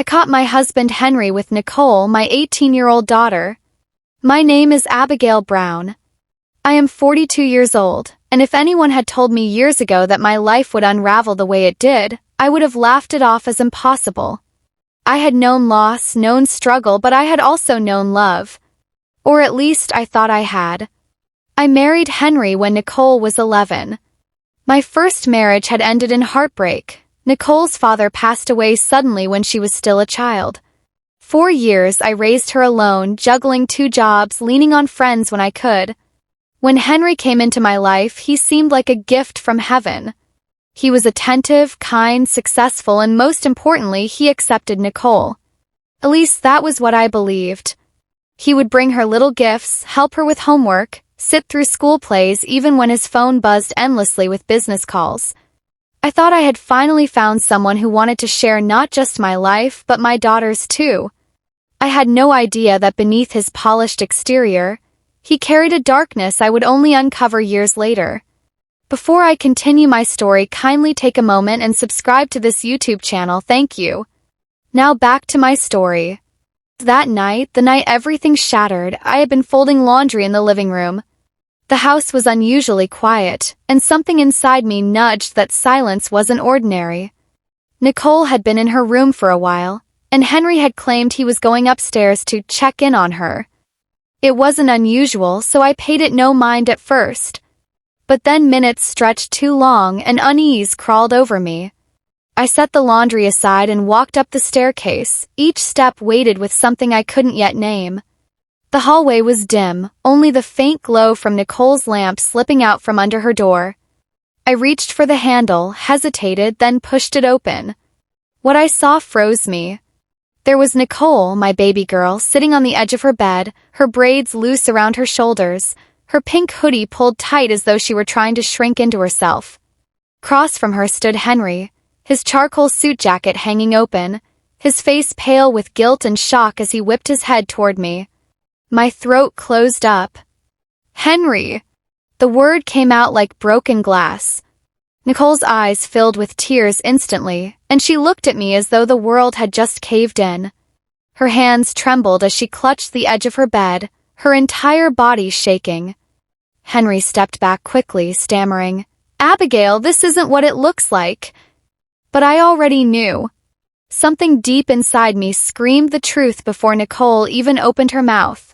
I caught my husband Henry with Nicole, my 18-year-old daughter. My name is Abigail Brown. I am 42 years old, and if anyone had told me years ago that my life would unravel the way it did, I would have laughed it off as impossible. I had known loss, known struggle, but I had also known love. Or at least I thought I had. I married Henry when Nicole was 11. My first marriage had ended in heartbreak. Nicole's father passed away suddenly when she was still a child. 4 years I raised her alone, juggling 2 jobs, leaning on friends when I could. When Henry came into my life, he seemed like a gift from heaven. He was attentive, kind, successful, and most importantly, he accepted Nicole. At least that was what I believed. He would bring her little gifts, help her with homework, sit through school plays even when his phone buzzed endlessly with business calls. I thought I had finally found someone who wanted to share not just my life, but my daughter's too. I had no idea that beneath his polished exterior, he carried a darkness I would only uncover years later. Before I continue my story, kindly take a moment and subscribe to this YouTube channel, thank you. Now back to my story. That night, the night everything shattered, I had been folding laundry in the living room. The house was unusually quiet, and something inside me nudged that silence wasn't ordinary. Nicole had been in her room for a while, and Henry had claimed he was going upstairs to check in on her. It wasn't unusual, so I paid it no mind at first. But then minutes stretched too long and unease crawled over me. I set the laundry aside and walked up the staircase, each step weighted with something I couldn't yet name. The hallway was dim, only the faint glow from Nicole's lamp slipping out from under her door. I reached for the handle, hesitated, then pushed it open. What I saw froze me. There was Nicole, my baby girl, sitting on the edge of her bed, her braids loose around her shoulders, her pink hoodie pulled tight as though she were trying to shrink into herself. Across from her stood Henry, his charcoal suit jacket hanging open, his face pale with guilt and shock as he whipped his head toward me. My throat closed up. Henry! The word came out like broken glass. Nicole's eyes filled with tears instantly, and she looked at me as though the world had just caved in. Her hands trembled as she clutched the edge of her bed, her entire body shaking. Henry stepped back quickly, stammering, "Abigail, this isn't what it looks like." But I already knew. Something deep inside me screamed the truth before Nicole even opened her mouth.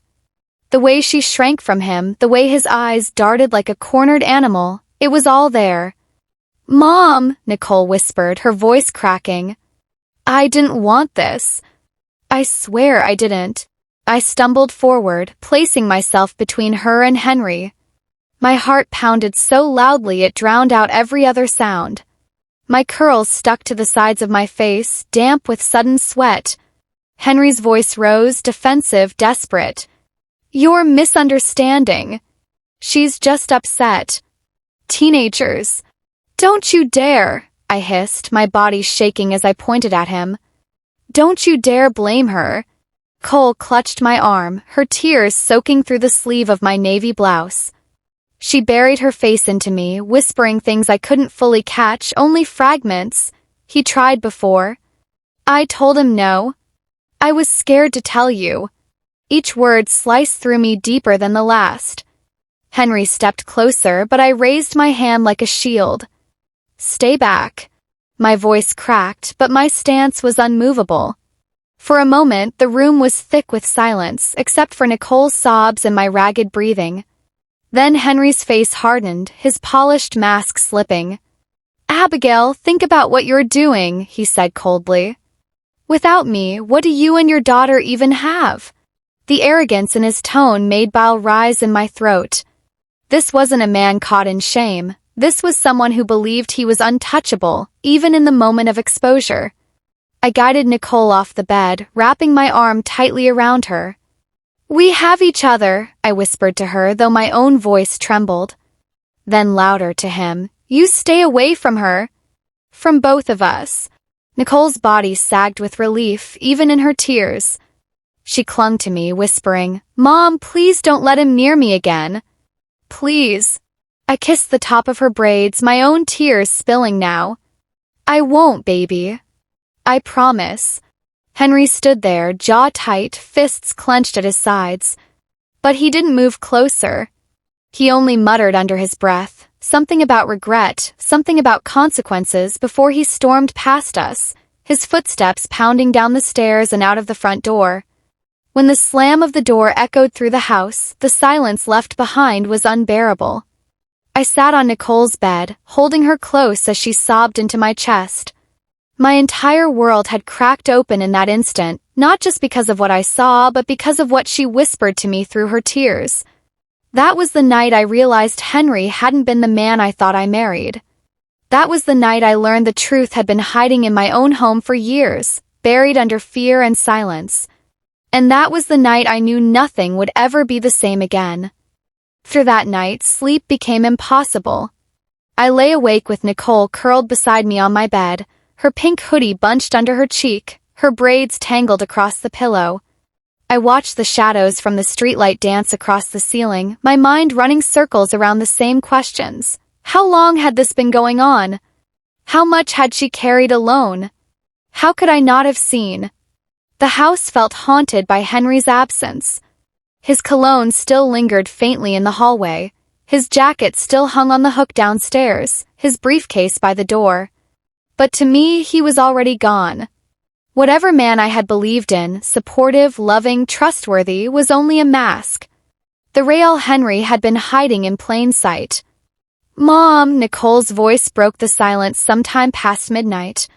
The way she shrank from him, the way his eyes darted like a cornered animal, it was all there. "Mom," Nicole whispered, her voice cracking. "I didn't want this. I swear I didn't." I stumbled forward, placing myself between her and Henry. My heart pounded so loudly it drowned out every other sound. My curls stuck to the sides of my face, damp with sudden sweat. Henry's voice rose, defensive, desperate. "You're misunderstanding. She's just upset. Teenagers. Don't you dare," I hissed, my body shaking as I pointed at him. "Don't you dare blame her." Cole clutched my arm, her tears soaking through the sleeve of my navy blouse. She buried her face into me, whispering things I couldn't fully catch, only fragments. "He tried before. I told him no. I was scared to tell you." Each word sliced through me deeper than the last. Henry stepped closer, but I raised my hand like a shield. "Stay back." My voice cracked, but my stance was unmovable. For a moment, the room was thick with silence, except for Nicole's sobs and my ragged breathing. Then Henry's face hardened, his polished mask slipping. "Abigail, think about what you're doing," he said coldly. "Without me, what do you and your daughter even have?" The arrogance in his tone made bile rise in my throat. This wasn't a man caught in shame. This was someone who believed he was untouchable, even in the moment of exposure. I guided Nicole off the bed, wrapping my arm tightly around her. "We have each other," I whispered to her, though my own voice trembled. Then louder to him, "You stay away from her." "From both of us." Nicole's body sagged with relief, even in her tears. She clung to me, whispering, "Mom, please don't let him near me again." "Please." I kissed the top of her braids, my own tears spilling now. "I won't, baby. I promise." Henry stood there, jaw tight, fists clenched at his sides. But he didn't move closer. He only muttered under his breath, something about regret, something about consequences before he stormed past us, his footsteps pounding down the stairs and out of the front door. When the slam of the door echoed through the house, the silence left behind was unbearable. I sat on Nicole's bed, holding her close as she sobbed into my chest. My entire world had cracked open in that instant, not just because of what I saw, but because of what she whispered to me through her tears. That was the night I realized Henry hadn't been the man I thought I married. That was the night I learned the truth had been hiding in my own home for years, buried under fear and silence. And that was the night I knew nothing would ever be the same again. Through that night, sleep became impossible. I lay awake with Nicole curled beside me on my bed, her pink hoodie bunched under her cheek, her braids tangled across the pillow. I watched the shadows from the streetlight dance across the ceiling, my mind running circles around the same questions. How long had this been going on? How much had she carried alone? How could I not have seen? The house felt haunted by Henry's absence. His cologne still lingered faintly in the hallway. His jacket still hung on the hook downstairs, his briefcase by the door. But to me, he was already gone. Whatever man I had believed in, supportive, loving, trustworthy, was only a mask. The real Henry had been hiding in plain sight. "Mom," Nicole's voice broke the silence sometime past midnight.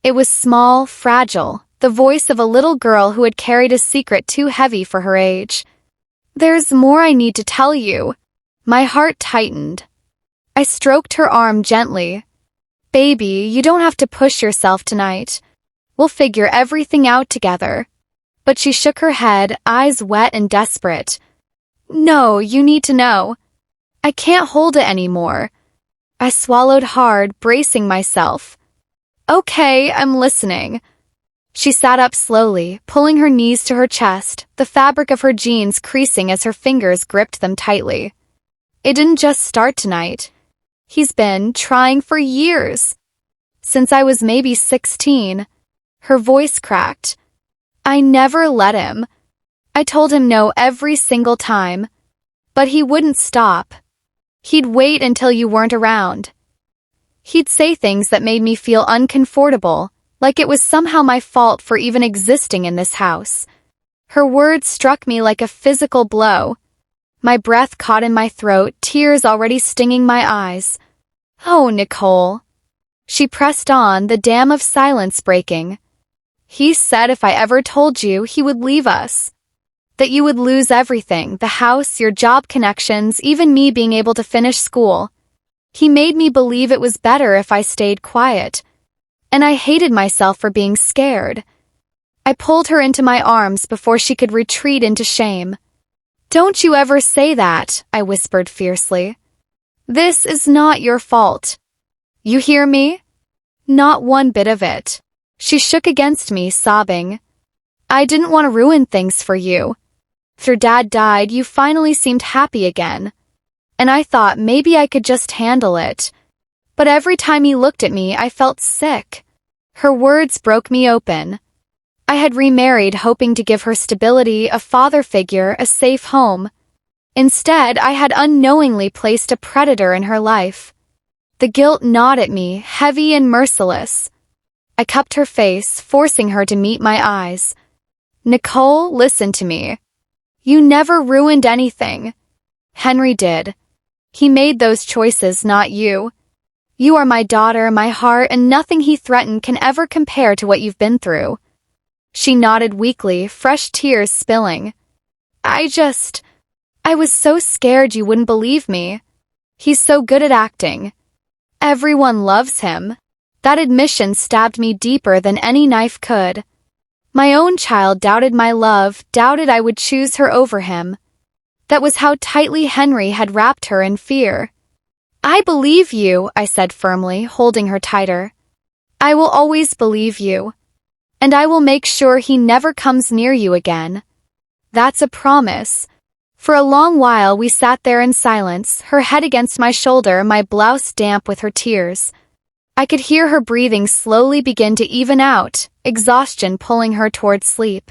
It was small, fragile, the voice of a little girl who had carried a secret too heavy for her age. "There's more I need to tell you." My heart tightened. I stroked her arm gently. "Baby, you don't have to push yourself tonight. We'll figure everything out together." But she shook her head, eyes wet and desperate. "No, you need to know. I can't hold it anymore." I swallowed hard, bracing myself. "Okay, I'm listening." She sat up slowly, pulling her knees to her chest, the fabric of her jeans creasing as her fingers gripped them tightly. "It didn't just start tonight. He's been trying for years. Since I was maybe 16. Her voice cracked. "I never let him. I told him no every single time. But he wouldn't stop. He'd wait until you weren't around. He'd say things that made me feel uncomfortable, like it was somehow my fault for even existing in this house." Her words struck me like a physical blow. My breath caught in my throat, tears already stinging my eyes. "Oh, Nicole." She pressed on, the dam of silence breaking. "He said if I ever told you, he would leave us. That you would lose everything, the house, your job connections, even me being able to finish school. He made me believe it was better if I stayed quiet. And I hated myself for being scared." I pulled her into my arms before she could retreat into shame. "Don't you ever say that," I whispered fiercely. "This is not your fault. You hear me? Not one bit of it." She shook against me, sobbing. "I didn't want to ruin things for you. After Dad died, you finally seemed happy again. And I thought maybe I could just handle it. But every time he looked at me, I felt sick." Her words broke me open. I had remarried hoping to give her stability, a father figure, a safe home. Instead, I had unknowingly placed a predator in her life. The guilt gnawed at me, heavy and merciless. I cupped her face, forcing her to meet my eyes. "Nicole, listen to me. You never ruined anything. Henry did. He made those choices, not you. You are my daughter, my heart, and nothing he threatened can ever compare to what you've been through." She nodded weakly, fresh tears spilling. I was so scared you wouldn't believe me. He's so good at acting. Everyone loves him." That admission stabbed me deeper than any knife could. My own child doubted my love, doubted I would choose her over him. That was how tightly Henry had wrapped her in fear. "I believe you," I said firmly, holding her tighter. "I will always believe you. And I will make sure he never comes near you again. That's a promise." For a long while we sat there in silence, her head against my shoulder, my blouse damp with her tears. I could hear her breathing slowly begin to even out, exhaustion pulling her towards sleep.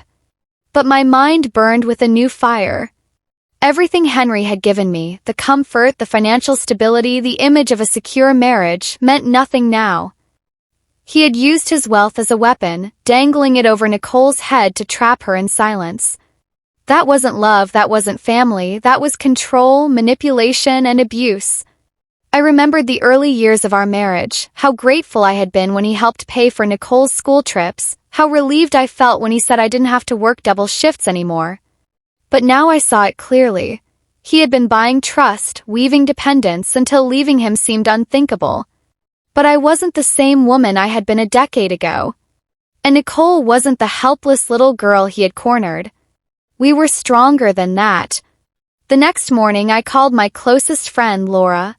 But my mind burned with a new fire. Everything Henry had given me, the comfort, the financial stability, the image of a secure marriage, meant nothing now. He had used his wealth as a weapon, dangling it over Nicole's head to trap her in silence. That wasn't love, that wasn't family, that was control, manipulation, and abuse. I remembered the early years of our marriage, how grateful I had been when he helped pay for Nicole's school trips, how relieved I felt when he said I didn't have to work double shifts anymore. But now I saw it clearly. He had been buying trust, weaving dependence until leaving him seemed unthinkable. But I wasn't the same woman I had been a decade ago. And Nicole wasn't the helpless little girl he had cornered. We were stronger than that. The next morning I called my closest friend, Laura.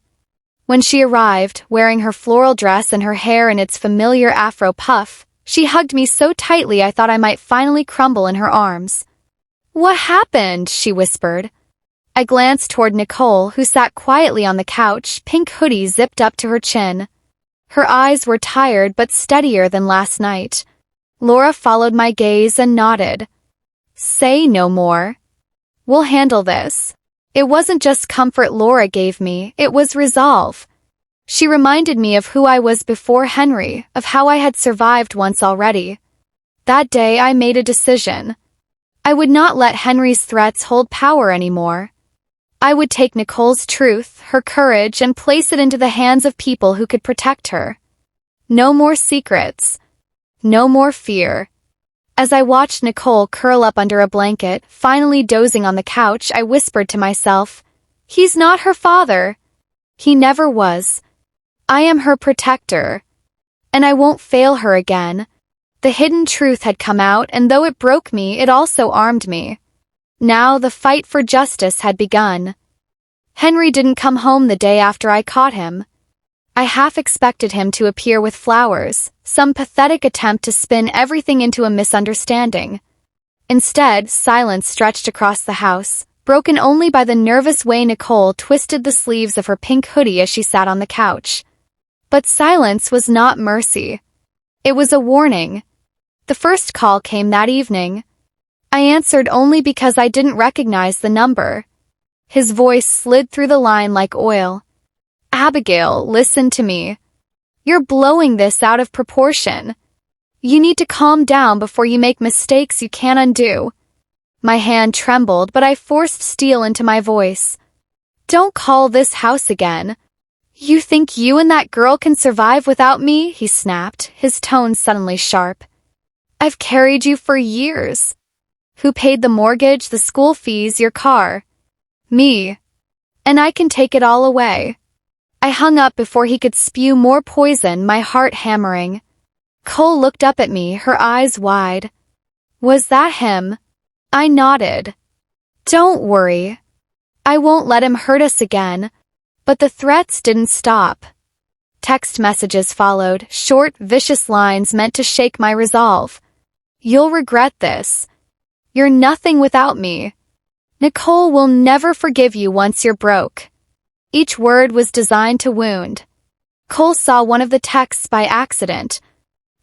When she arrived, wearing her floral dress and her hair in its familiar afro puff, she hugged me so tightly I thought I might finally crumble in her arms. "What happened?" she whispered. I glanced toward Nicole, who sat quietly on the couch, pink hoodie zipped up to her chin. Her eyes were tired but steadier than last night. Laura followed my gaze and nodded. "Say no more. We'll handle this." It wasn't just comfort Laura gave me, it was resolve. She reminded me of who I was before Henry, of how I had survived once already. That day I made a decision. I would not let Henry's threats hold power anymore. I would take Nicole's truth, her courage, and place it into the hands of people who could protect her. No more secrets. No more fear. As I watched Nicole curl up under a blanket, finally dozing on the couch, I whispered to myself, "He's not her father. He never was. I am her protector. And I won't fail her again." The hidden truth had come out, and though it broke me, it also armed me. Now the fight for justice had begun. Henry didn't come home the day after I caught him. I half expected him to appear with flowers, some pathetic attempt to spin everything into a misunderstanding. Instead, silence stretched across the house, broken only by the nervous way Nicole twisted the sleeves of her pink hoodie as she sat on the couch. But silence was not mercy. It was a warning. The first call came that evening. I answered only because I didn't recognize the number. His voice slid through the line like oil. "Abigail, listen to me. You're blowing this out of proportion. You need to calm down before you make mistakes you can't undo." My hand trembled, but I forced steel into my voice. "Don't call this house again. You think you and that girl can survive without me?" he snapped, his tone suddenly sharp. "I've carried you for years. Who paid the mortgage, the school fees, your car? Me. And I can take it all away." I hung up before he could spew more poison, my heart hammering. Cole looked up at me, her eyes wide. "Was that him?" I nodded. "Don't worry. I won't let him hurt us again." But the threats didn't stop. Text messages followed, short, vicious lines meant to shake my resolve. "You'll regret this. You're nothing without me. Nicole will never forgive you once you're broke." Each word was designed to wound. Cole saw one of the texts by accident.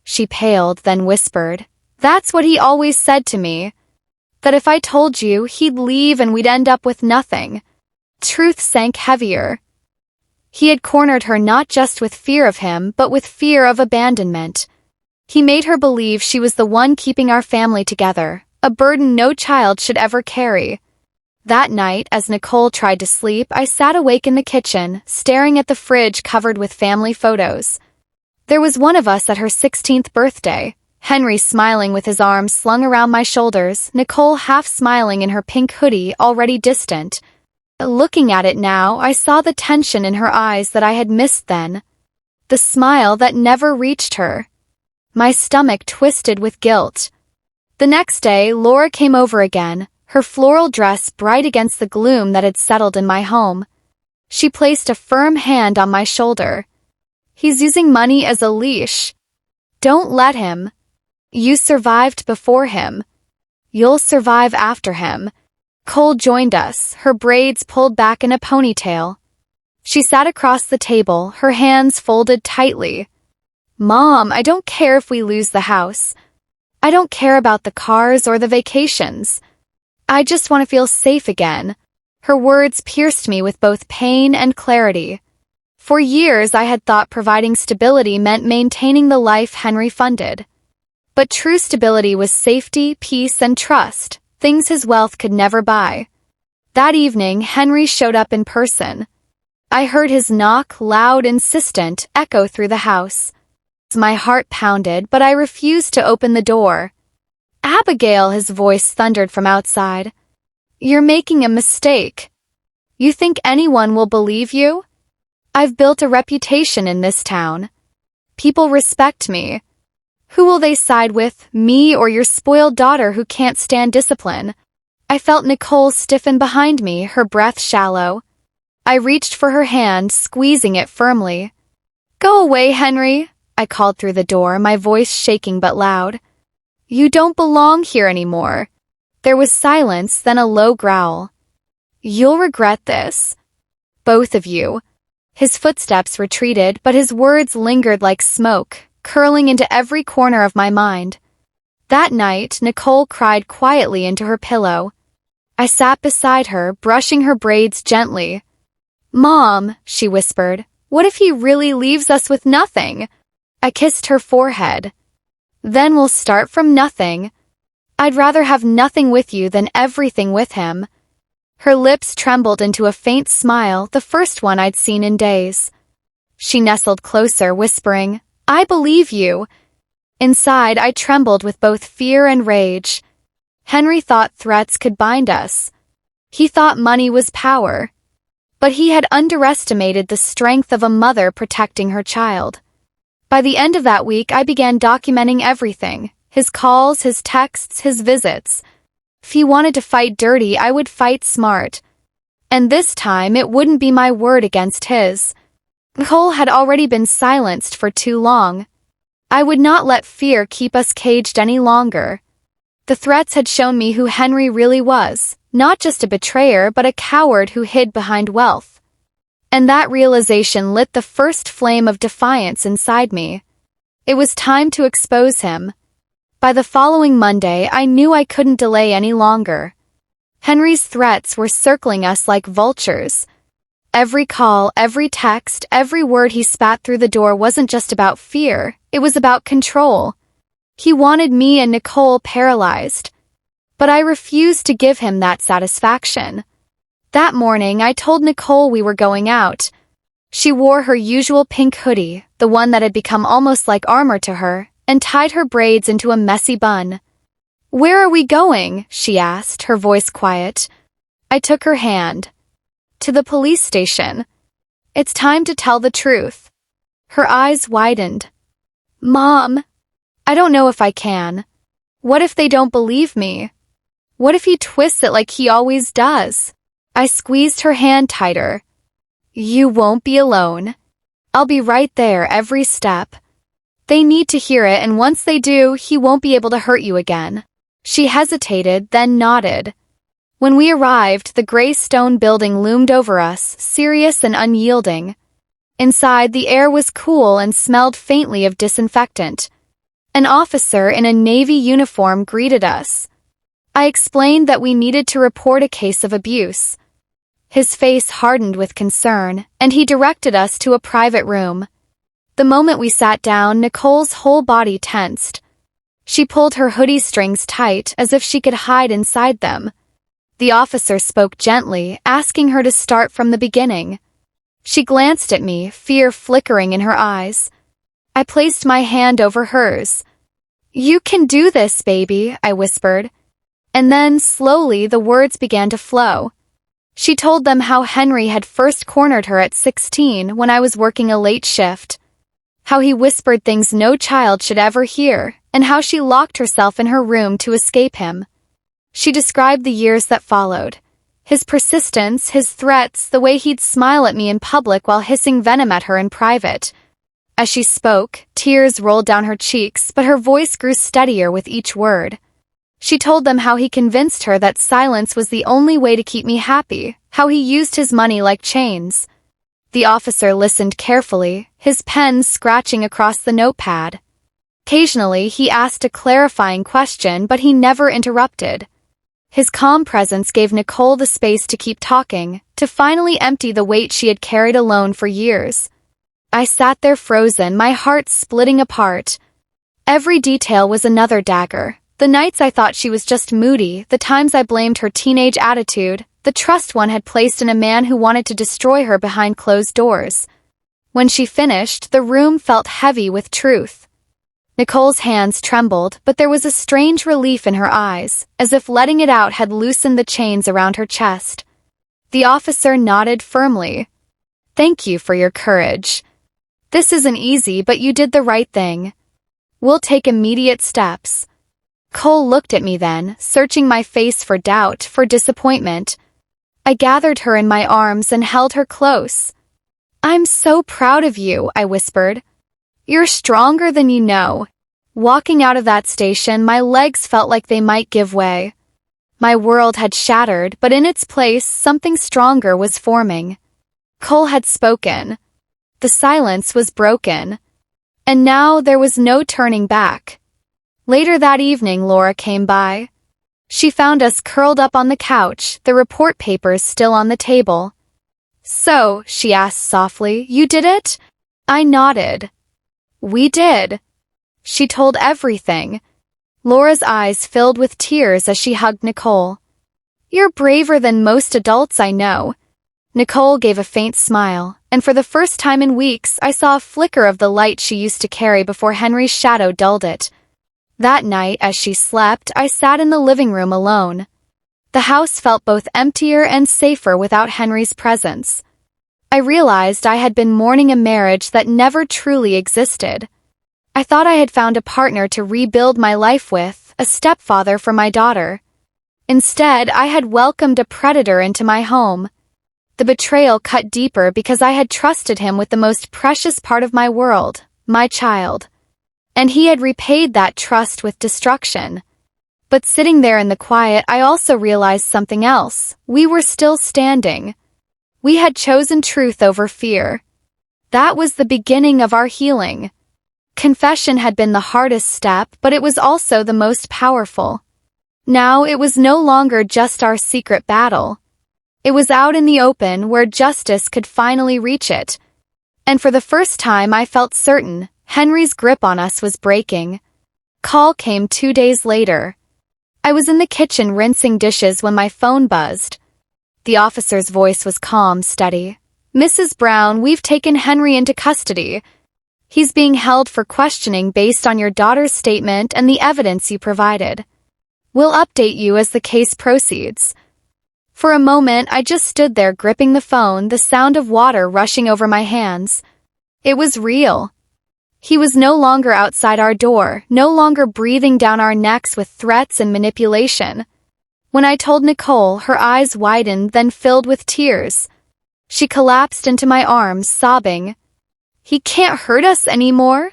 She paled, then whispered, "That's what he always said to me. That if I told you, he'd leave and we'd end up with nothing." Truth sank heavier. He had cornered her not just with fear of him, but with fear of abandonment. He made her believe she was the one keeping our family together, a burden no child should ever carry. That night, as Nicole tried to sleep, I sat awake in the kitchen, staring at the fridge covered with family photos. There was one of us at her 16th birthday, Henry smiling with his arms slung around my shoulders, Nicole half smiling in her pink hoodie, already distant. Looking at it now, I saw the tension in her eyes that I had missed then. The smile that never reached her. My stomach twisted with guilt. The next day, Laura came over again, her floral dress bright against the gloom that had settled in my home. She placed a firm hand on my shoulder. "He's using money as a leash. Don't let him. You survived before him. You'll survive after him." Cole joined us, her braids pulled back in a ponytail. She sat across the table, her hands folded tightly. "Mom, I don't care if we lose the house. I don't care about the cars or the vacations. I just want to feel safe again." Her words pierced me with both pain and clarity. For years I had thought providing stability meant maintaining the life Henry funded. But true stability was safety, peace, and trust, things his wealth could never buy. That evening, Henry showed up in person. I heard his knock, loud, insistent, echo through the house. My heart pounded, but I refused to open the door. "Abigail," his voice thundered from outside. "You're making a mistake. You think anyone will believe you? I've built a reputation in this town. People respect me. Who will they side with, me or your spoiled daughter who can't stand discipline?" I felt Nicole stiffen behind me, her breath shallow. I reached for her hand, squeezing it firmly. "Go away, Henry," I called through the door, my voice shaking but loud. "You don't belong here anymore." There was silence, then a low growl. "You'll regret this. Both of you." His footsteps retreated, but his words lingered like smoke, curling into every corner of my mind. That night, Nicole cried quietly into her pillow. I sat beside her, brushing her braids gently. "Mom," she whispered, "what if he really leaves us with nothing?" I kissed her forehead. "Then we'll start from nothing. I'd rather have nothing with you than everything with him." Her lips trembled into a faint smile, the first one I'd seen in days. She nestled closer, whispering, "I believe you." Inside, I trembled with both fear and rage. Henry thought threats could bind us. He thought money was power. But he had underestimated the strength of a mother protecting her child. By the end of that week, I began documenting everything. His calls, his texts, his visits. If he wanted to fight dirty, I would fight smart. And this time, it wouldn't be my word against his. Nicole had already been silenced for too long. I would not let fear keep us caged any longer. The threats had shown me who Henry really was, not just a betrayer but a coward who hid behind wealth. And that realization lit the first flame of defiance inside me. It was time to expose him. By the following Monday, I knew I couldn't delay any longer. Henry's threats were circling us like vultures. Every call, every text, every word he spat through the door wasn't just about fear, it was about control. He wanted me and Nicole paralyzed. But I refused to give him that satisfaction. That morning, I told Nicole we were going out. She wore her usual pink hoodie, the one that had become almost like armor to her, and tied her braids into a messy bun. "Where are we going?" she asked, her voice quiet. I took her hand. "To the police station. It's time to tell the truth." Her eyes widened. "Mom, I don't know if I can. What if they don't believe me? What if he twists it like he always does?" I squeezed her hand tighter. "You won't be alone. I'll be right there every step. They need to hear it, and once they do, he won't be able to hurt you again." She hesitated, then nodded. When we arrived, the gray stone building loomed over us, serious and unyielding. Inside, the air was cool and smelled faintly of disinfectant. An officer in a navy uniform greeted us. I explained that we needed to report a case of abuse. His face hardened with concern, and he directed us to a private room. The moment we sat down, Nicole's whole body tensed. She pulled her hoodie strings tight, as if she could hide inside them. The officer spoke gently, asking her to start from the beginning. She glanced at me, fear flickering in her eyes. I placed my hand over hers. "You can do this, baby," I whispered. And then, slowly, the words began to flow. She told them how Henry had first cornered her at 16 when I was working a late shift. How he whispered things no child should ever hear, and how she locked herself in her room to escape him. She described the years that followed. His persistence, his threats, the way he'd smile at me in public while hissing venom at her in private. As she spoke, tears rolled down her cheeks, but her voice grew steadier with each word. She told them how he convinced her that silence was the only way to keep me happy, how he used his money like chains. The officer listened carefully, his pen scratching across the notepad. Occasionally, he asked a clarifying question, but he never interrupted. His calm presence gave Nicole the space to keep talking, to finally empty the weight she had carried alone for years. I sat there frozen, my heart splitting apart. Every detail was another dagger. The nights I thought she was just moody, the times I blamed her teenage attitude, the trust one had placed in a man who wanted to destroy her behind closed doors. When she finished, the room felt heavy with truth. Nicole's hands trembled, but there was a strange relief in her eyes, as if letting it out had loosened the chains around her chest. The officer nodded firmly. "Thank you for your courage. This isn't easy, but you did the right thing. We'll take immediate steps." Cole looked at me then, searching my face for doubt, for disappointment. I gathered her in my arms and held her close. "I'm so proud of you," I whispered. "You're stronger than you know." Walking out of that station, my legs felt like they might give way. My world had shattered, but in its place, something stronger was forming. Cole had spoken. The silence was broken. And now there was no turning back. Later that evening, Laura came by. She found us curled up on the couch, the report papers still on the table. "So," she asked softly, "you did it?" I nodded. "We did." She told everything. Laura's eyes filled with tears as she hugged Nicole. "You're braver than most adults I know." Nicole gave a faint smile, and for the first time in weeks I saw a flicker of the light she used to carry before Henry's shadow dulled it. That night, as she slept, I sat in the living room alone. The house felt both emptier and safer without Henry's presence. I realized I had been mourning a marriage that never truly existed. I thought I had found a partner to rebuild my life with, a stepfather for my daughter. Instead, I had welcomed a predator into my home. The betrayal cut deeper because I had trusted him with the most precious part of my world, my child. And he had repaid that trust with destruction. But sitting there in the quiet, I also realized something else. We were still standing. We had chosen truth over fear. That was the beginning of our healing. Confession had been the hardest step, but it was also the most powerful. Now it was no longer just our secret battle. It was out in the open where justice could finally reach it. And for the first time I felt certain Henry's grip on us was breaking. Call came 2 days later. I was in the kitchen rinsing dishes when my phone buzzed. The officer's voice was calm, steady. "Mrs. Brown, we've taken Henry into custody. He's being held for questioning based on your daughter's statement and the evidence you provided. We'll update you as the case proceeds." For a moment, I just stood there gripping the phone, the sound of water rushing over my hands. It was real. He was no longer outside our door, no longer breathing down our necks with threats and manipulation. When I told Nicole, her eyes widened, then filled with tears. She collapsed into my arms, sobbing. "He can't hurt us anymore?"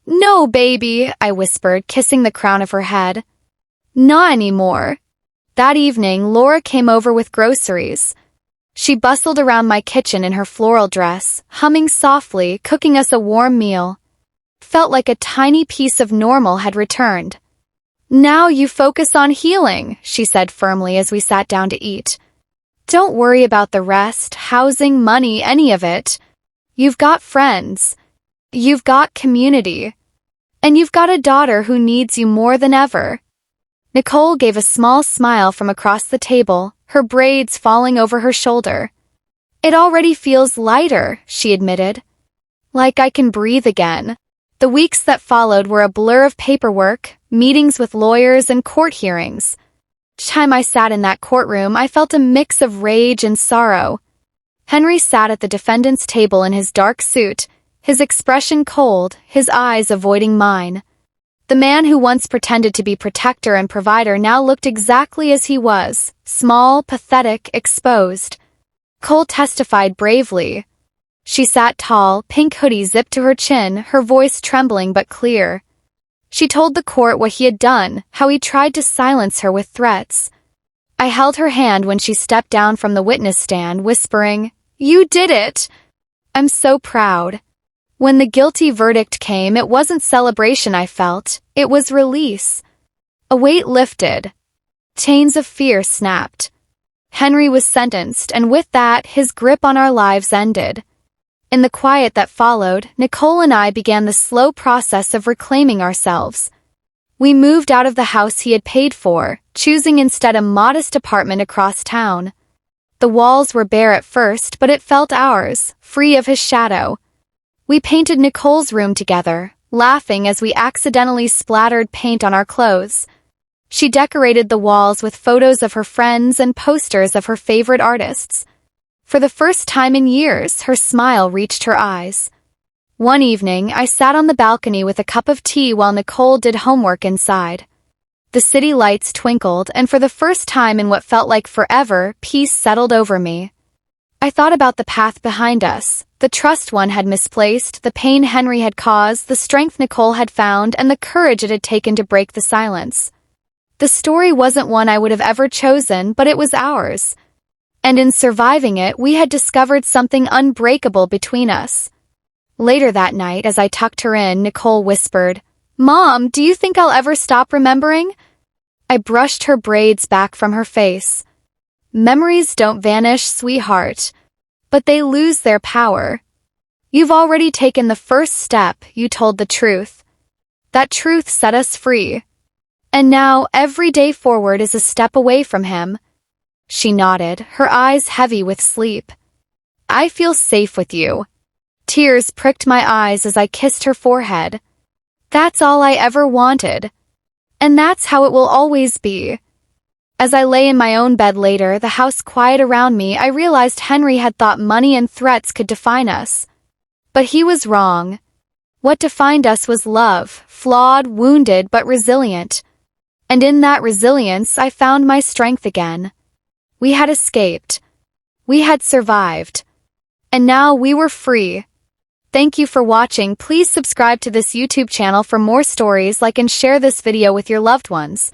"No, baby," I whispered, kissing the crown of her head. "Not anymore." That evening, Laura came over with groceries. She bustled around my kitchen in her floral dress, humming softly, cooking us a warm meal. Felt like a tiny piece of normal had returned. "Now you focus on healing," she said firmly as we sat down to eat. "Don't worry about the rest, housing, money, any of it. You've got friends. You've got community. And you've got a daughter who needs you more than ever." Nicole gave a small smile from across the table, her braids falling over her shoulder. "It already feels lighter," she admitted. "Like I can breathe again." The weeks that followed were a blur of paperwork, meetings with lawyers, and court hearings. Each time I sat in that courtroom, I felt a mix of rage and sorrow. Henry sat at the defendant's table in his dark suit, his expression cold, his eyes avoiding mine. The man who once pretended to be protector and provider now looked exactly as he was, small, pathetic, exposed. Cole testified bravely. She sat tall, pink hoodie zipped to her chin, her voice trembling but clear. She told the court what he had done, how he tried to silence her with threats. I held her hand when she stepped down from the witness stand, whispering, "You did it!" I'm so proud. When the guilty verdict came, it wasn't celebration I felt, it was release. A weight lifted. Chains of fear snapped. Henry was sentenced, and with that, his grip on our lives ended. In the quiet that followed, Nicole and I began the slow process of reclaiming ourselves. We moved out of the house he had paid for, choosing instead a modest apartment across town. The walls were bare at first, but it felt ours, free of his shadow. We painted Nicole's room together, laughing as we accidentally splattered paint on our clothes. She decorated the walls with photos of her friends and posters of her favorite artists. For the first time in years, her smile reached her eyes. One evening, I sat on the balcony with a cup of tea while Nicole did homework inside. The city lights twinkled, and for the first time in what felt like forever, peace settled over me. I thought about the path behind us, the trust one had misplaced, the pain Henry had caused, the strength Nicole had found, and the courage it had taken to break the silence. The story wasn't one I would have ever chosen, but it was ours. And in surviving it, we had discovered something unbreakable between us. Later that night, as I tucked her in, Nicole whispered, "Mom, do you think I'll ever stop remembering?" I brushed her braids back from her face. "Memories don't vanish, sweetheart, but they lose their power. You've already taken the first step," you told the truth. That truth set us free. And now, every day forward is a step away from him. She nodded, her eyes heavy with sleep. "I feel safe with you." Tears pricked my eyes as I kissed her forehead. That's all I ever wanted. And that's how it will always be. As I lay in my own bed later, the house quiet around me, I realized Henry had thought money and threats could define us. But he was wrong. What defined us was love, flawed, wounded, but resilient. And in that resilience, I found my strength again. We had escaped. We had survived. And now we were free. Thank you for watching. Please subscribe to this YouTube channel for more stories, like and share this video with your loved ones.